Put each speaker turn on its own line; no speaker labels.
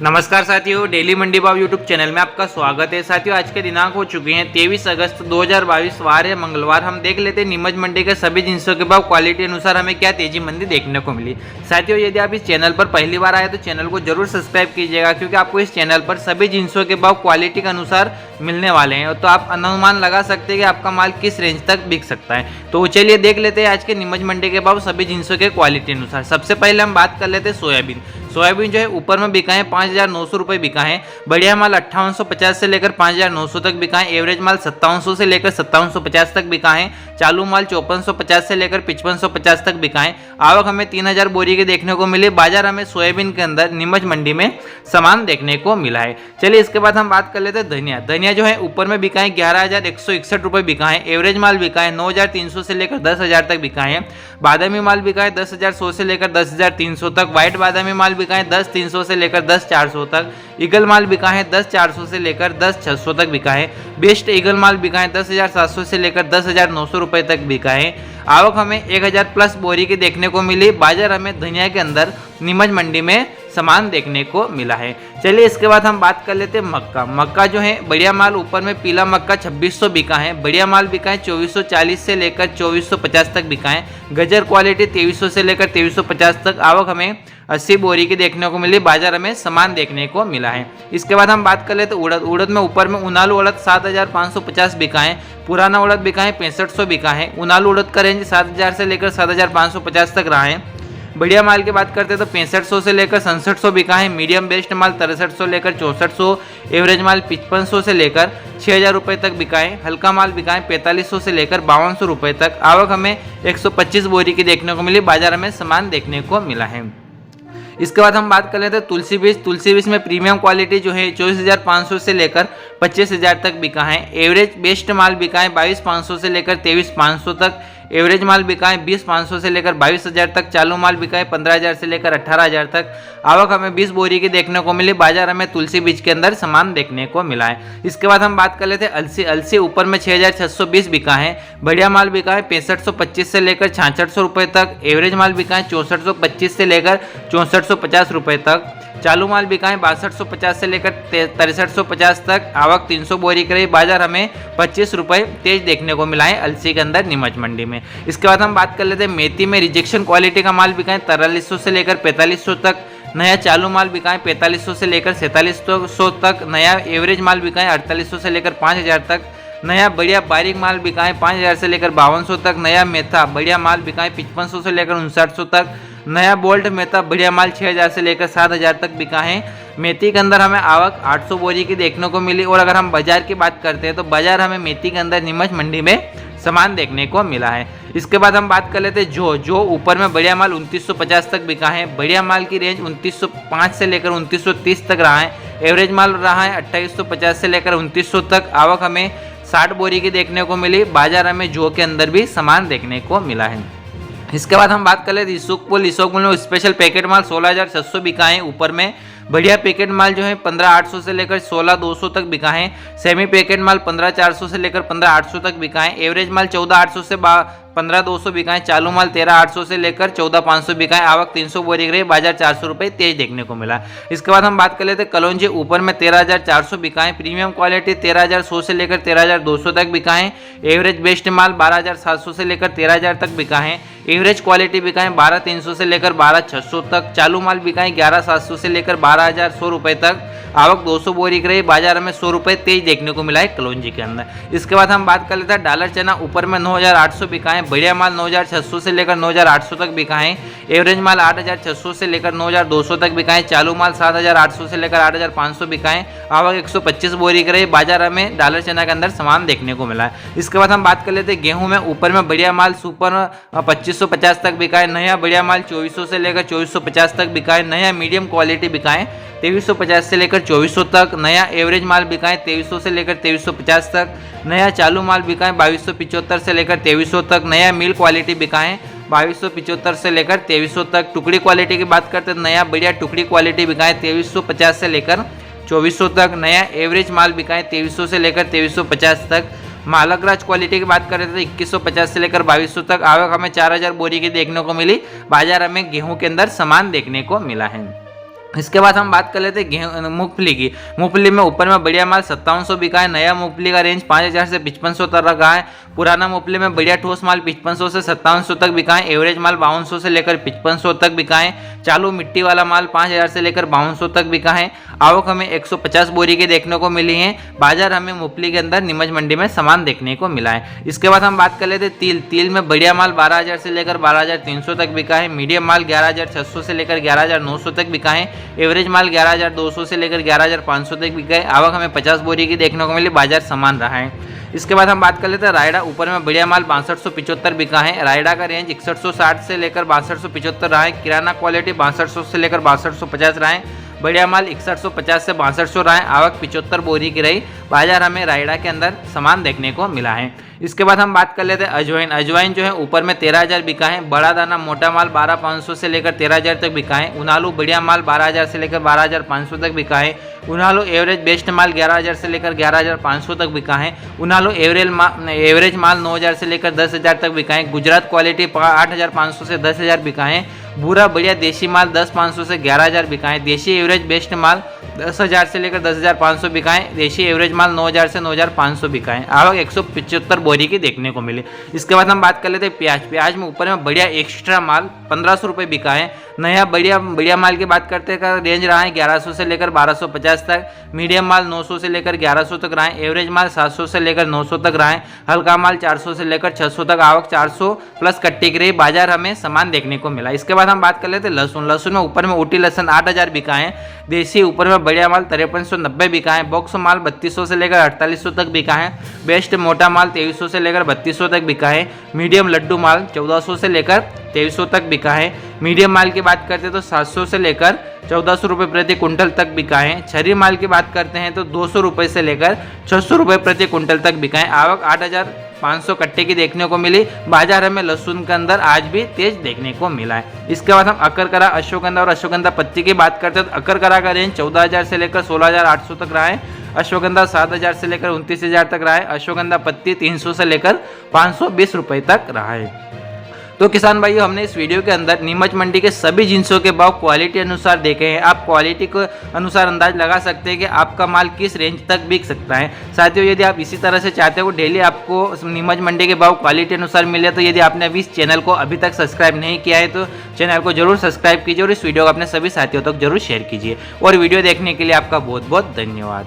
नमस्कार साथियों, डेली मंडी भाव यूट्यूब चैनल में आपका स्वागत है। साथियों, आज के दिनांक हो चुके हैं 23 अगस्त 2022 वार है मंगलवार। हम देख लेते हैं नीमच मंडी के सभी जिंसों के भाव क्वालिटी अनुसार हमें क्या तेजी मंदी देखने को मिली। साथियों, यदि आप इस चैनल पर पहली बार आए तो चैनल को जरूर सब्सक्राइब कीजिएगा, क्योंकि आपको इस चैनल पर सभी जिंसों के भाव क्वालिटी के अनुसार मिलने वाले हैं, तो आप अनुमान लगा सकते हैं कि आपका माल किस रेंज तक बिक सकता है। तो चलिए देख लेते हैं आज के नीमच मंडी के भाव सभी जिंसों के क्वालिटी अनुसार। सबसे पहले हम बात कर लेते हैं सोयाबीन। सोयाबीन जो है ऊपर में बिका है 5,900 रुपये बिका है। बढ़िया माल 5850 से लेकर 5,900 तक बिका है। एवरेज माल 5700 से लेकर 5750 तक बिका है। चालू माल 5450 से लेकर 5550 तक बिका है। आवक हमें 3000 बोरी के देखने को मिली। बाजार हमें सोयाबीन के अंदर नीमच मंडी में सामान देखने को मिला है। चलिए इसके बाद हम बात कर लेते हैं धनिया। धनिया जो है ऊपर में बिका है 11,161 रुपये बिका है। एवरेज माल बिका है 9,300 से लेकर 10,000 तक बिका है। बादामी माल बिका है 10,100 से लेकर 10,300 तक। व्हाइट बादामी माल बिका है 10,300 से लेकर 10,400 तक। ईगल माल बिका है 10,400 से लेकर 10,600 तक बिका है। बेस्ट ईगल माल बिका है 10,700 से लेकर 10,900 रुपए तक बिका है। आवक हमें 1,000 प्लस बोरी की देखने को मिली। बाजार हमें धनिया के अंदर नीमच मंडी में सामान देखने को मिला है। चलिए इसके बाद हम बात कर लेते हैं मक्का। मक्का जो है बढ़िया माल ऊपर में पीला मक्का 2600 बिका है। बढ़िया माल बिका है 2440 से लेकर 2450 तक बिका है। गजर क्वालिटी 2300 से लेकर 2350 तक। आवक हमें 80 बोरी की देखने को मिली। बाजार हमें सामान देखने को मिला है। इसके बाद हम बात कर लेते हैं उड़द। उड़द में ऊपर में उनालू उड़द 7,550 बिका है। पुराना उड़द बिका है 6500 बिका है। उनालू उड़द का रेंज 7,000 से लेकर 7,550 तक रहा है। बढ़िया माल की बात करते हैं तो 6500 से लेकर 6700 बिका है। मीडियम बेस्ट माल 6300 लेकर 6400। एवरेज माल 5500 से लेकर 6,000 रुपये तक बिका है। हल्का माल बिका है 4500 से लेकर 5200 रुपये तक। आवक हमें 125 बोरी की देखने को मिली। बाजार में सामान देखने को मिला है। इसके बाद हम बात कर लेते हैं तुलसी बीज। तुलसी बीज में प्रीमियम क्वालिटी जो है 24,500 से लेकर 25,000 तक बिका है। एवरेज बेस्ट माल बिका है 22,500 से लेकर 23,500 तक। एवरेज माल बिका है 20,500 से लेकर 22,000 तक। चालू माल बिका है 15,000 से लेकर 18,000 तक। आवक हमें 20 बोरी की देखने को मिली। बाजार हमें तुलसी बीज के अंदर सामान देखने को मिला है। इसके बाद हम बात कर लेते हैं अलसी। अलसी ऊपर में 6,620 बिका है। बढ़िया माल बिका है 6525 से लेकर 6600 रुपये तक। एवरेज माल बिका है 6425 से लेकर 6450 रुपये तक। चालू माल बिका है 6250 से लेकर 6350 तक। आवक 300 बोरी की रही। बाजार हमें 25 रुपये तेज देखने को मिला है अलसी के अंदर नीमच मंडी में। इसके बाद हम बात कर लेते हैं मेथी में। रिजेक्शन क्वालिटी का माल बिका है 4300 से लेकर 4500 तक। नया चालू माल बिका है 4500 से लेकर 4700 तक। नया एवरेज माल बिका है 4800 से लेकर 5000 तक। नया बढ़िया बारीक माल बिका है 5000 से लेकर 5200 तक। नया मेथा बढ़िया माल बिका है 5500 से लेकर 5900 तक। नया बोल्ट मेथा बढ़िया माल 6000 से लेकर 7000 तक बिका है। मेथी के अंदर हमें आवक 800 बोरी की देखने को मिली। और अगर हम बाजार की बात करते हैं तो बाजार हमें मेथी के अंदर नीमच मंडी में सामान देखने को मिला है। इसके बाद हम बात कर लेते हैं जो ऊपर में बढ़िया माल 2950 तक बिका है। बढ़िया माल की रेंज 2905 से लेकर 2930 तक रहा है। एवरेज माल रहा है 2850 से लेकर 2900 तक। आवक हमें 60 बोरी की देखने को मिली। बाजार हमें जो के अंदर भी सामान देखने को मिला है। इसके बाद हम बात कर लेते हैं इसोकपुल में स्पेशल पैकेट माल 16,600 बिका है। ऊपर में बढ़िया पैकेट माल जो है 15,800 से लेकर 16,200 तक बिका है। सेमी पैकेट माल 15,400 से लेकर 15,800 तक बिका है। एवरेज माल 14,800 से 15,200 बिका है। चालू माल 13,800 से लेकर 14,500 बिका है। आवक 300 बोरी की रही। बाजार 400 रुपये तेज देखने को मिला। इसके बाद हम बात कर लेते हैं कलौंजी। ऊपर में 13,400 बिका है। प्रीमियम क्वालिटी 13,100 से लेकर 13,200 तक बिका है। एवरेज बेस्ट माल 12,700 से लेकर 13,000 तक बिका है। एवरेज क्वालिटी बिका है 12,300 से लेकर 12,600 तक। चालू माल बिका है 11,700 से लेकर 12,100 रुपये तक। आवक 200 बोरी की रही। बाजार में 100 रुपये तेज देखने को मिला है कलौंजी के अंदर। इसके बाद हम बात कर लेते हैं डॉलर चना। ऊपर में 9,800 बिका है। बढ़िया माल 9,600 से लेकर 9,800 तक बिका है। एवरेज माल 8,600 से लेकर 9,200 तक बिका है। चालू माल 7,800 से लेकर 8,500 बिका है। आवक 125 बोरी की रही। बाजार में डॉलर चना के अंदर सामान देखने को मिला है। इसके बाद हम बात कर लेते हैं गेहूं में। ऊपर में बढ़िया माल सुपर 2550 तक बिका है। नया बढ़िया माल 2400 से लेकर 2450 तक बिका है। नया मीडियम क्वालिटी बिका है 2350 से लेकर 2400 तक। नया एवरेज माल बिका है 2300 से लेकर 2350 तक। नया चालू माल बिका है 2275 से लेकर 2300 तक। नया मिल क्वालिटी बिका है 2275 से लेकर 2300 तक। टुकड़ी क्वालिटी की बात करते हैं, नया बढ़िया टुकड़ी क्वालिटी बिका है 2350 से लेकर 2400 तक। नया एवरेज माल बिका है 2300 से लेकर 2350 तक। मालकराज क्वालिटी की बात करें तो 2150 से लेकर 2200 तक। आवक हमें 4000 बोरी की देखने को मिली। बाजार हमें गेहूं के अंदर सामान देखने को मिला है। इसके बाद हम बात कर लेते हैं गेहूं मूंगफली की। मूंगफली में ऊपर में बढ़िया माल 5700 बिका है। नया मूंगफली का रेंज 5000 से 5500 तक रखा है। पुराना मूंगफली में बढ़िया ठोस माल 5500 से 5700 तक बिका है। एवरेज माल 5200 से लेकर 5500 तक बिका है। चालू मिट्टी वाला माल 5000 से लेकर 5200 तक बिका है। आवक हमें 150 बोरी की देखने को मिली है। बाजार हमें मूंगफली के अंदर नीमच मंडी में समान देखने को मिला है। इसके बाद हम बात कर लेते हैं तिल। तिल में बढ़िया माल 12000 से लेकर 12300 तक बिका है। मीडियम माल 11600 से लेकर 11900 तक बिका है। एवरेज माल 11200 से लेकर 11500 तक बिका है। आवक हमें 50 बोरी की देखने को मिली। बाजार समान रहा है। इसके बाद हम बात कर लेते हैं रायडा। ऊपर में बढ़िया माल 6275 बिका है। रायडा का रेंज 6160 से लेकर 6275 रहा है। किराना क्वालिटी 6200 से लेकर 6250 रहा है। बढ़िया माल 6150 से 6200 रहा है। आवक 75 बोरी की रही। बाजार हमें रायडा के अंदर सामान देखने को मिला है। इसके बाद हम बात कर लेते हैं अजवाइन। अजवाइन जो है ऊपर में 13000 बिका है। बड़ा दाना मोटा माल 12500 से लेकर 13000 तक बिका है। उनालू बढ़िया माल 12000 से लेकर 12500 तक बिका है। उनालू एवरेज बेस्ट माल 11000 से लेकर 11500 तक बिका है। उनालू एवरेज माल 9000 से लेकर 10000 तक बिका है। गुजरात क्वालिटी 8500 से 10000 बिका है। भूरा बढ़िया देशी माल 10500 से 11000 बिका है। देशी एवरेज बेस्ट माल 10000 से लेकर 10500 बिका है। देशी एवरेज माल 9000 से 9500 बिका है। आवक 175 बोरी की देखने को मिली। इसके बाद हम बात कर लेते हैं प्याज। प्याज में ऊपर में बढ़िया एक्स्ट्रा माल 1500 रुपये बिका है। नया बढ़िया माल की बात करते हैं का रेंज रहा है 1100 से लेकर 1250 तक। मीडियम माल 900 से लेकर 1100 तक रहा है। एवरेज माल 700 से लेकर 900 तक रहा है। हल्का माल 400 से लेकर 600 तक। आवक 400 प्लस कट्टी की रही। बाजार हमें समान देखने को मिला। इसके बाद हम बात कर लेते हैं लहसुन। लहसुन में ऊपर में ऊटी लहसुन 8000 बिका है। देसी ऊपर में बढ़िया माल 5390 बिका है। बॉक्स माल 3200 से लेकर 4800 तक बिका है। बेस्ट मोटा माल 2300 से लेकर 3200 तक बिका है। मीडियम लड्डू माल 1400 से लेकर 2300 तक बिका है। मीडियम माल की बात करते हैं तो 700 से लेकर 1400 रुपये प्रति कुंटल तक बिका है। छरी माल की बात करते हैं तो 200 रुपये से लेकर 600 रुपये प्रति कुंटल तक बिका है। आवक 8500 कट्टे की देखने को मिली। बाजार हमें लहसुन के अंदर आज भी तेज देखने को मिला है। इसके बाद हम अकरकरा, अश्वगंधा और अश्वगंधा पत्ती की बात करते हैं तो अकरकरा का रेंज 14000 से लेकर 16800 तक रहा है। अश्वगंधा 7000 से लेकर 29000 तक रहा है। अश्वगंधा पत्ती 300 से लेकर 520 रुपये तक रहा है। तो किसान भाइयों, हमने इस वीडियो के अंदर नीमच मंडी के सभी जिंसों के भाव क्वालिटी अनुसार देखे हैं। आप क्वालिटी के अनुसार अंदाज लगा सकते हैं कि आपका माल किस रेंज तक बिक सकता है। साथियों, यदि आप इसी तरह से चाहते हो डेली आपको नीमच मंडी के भाव क्वालिटी अनुसार मिले, तो यदि आपने अभी इस चैनल को अभी तक सब्सक्राइब नहीं किया है तो चैनल को जरूर सब्सक्राइब कीजिए और इस वीडियो को अपने सभी साथियों तक जरूर शेयर कीजिए। और वीडियो देखने के लिए आपका बहुत बहुत धन्यवाद।